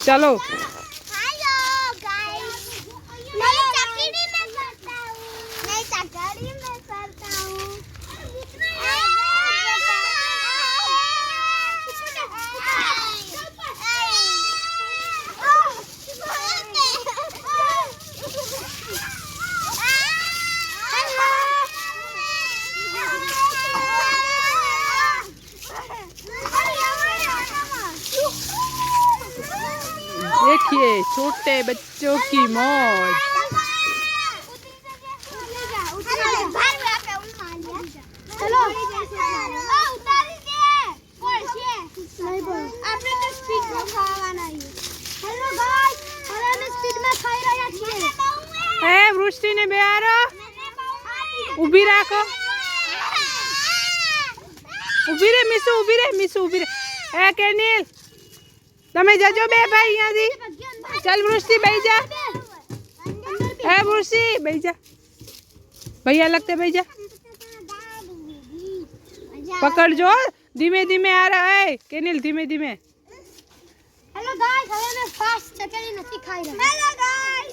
चलो hello guys, नई चकरी में करता हूँ, नई चकरी में करता हूँ। देखिए छोटे बच्चों की मौज। वृष्टि ने बेहारो उभी राखो, उभी रे मीसू, उभी रे मीसू, उभी रे। ए केनिल તમે જજો બે ભાઈ અહીંયાથી। चल वृष्टि બેહી જા, ए वृष्टि બેહી જા, भैया लगते બેહી જા। पकड़जो, धीमे धीमे आ रहा है केनिल, धीमे धीमे। हेलो गाइस, હવે મેં ફાસ્ટ ચકરી નથી ખાઈ રહ્યા। Hello guys,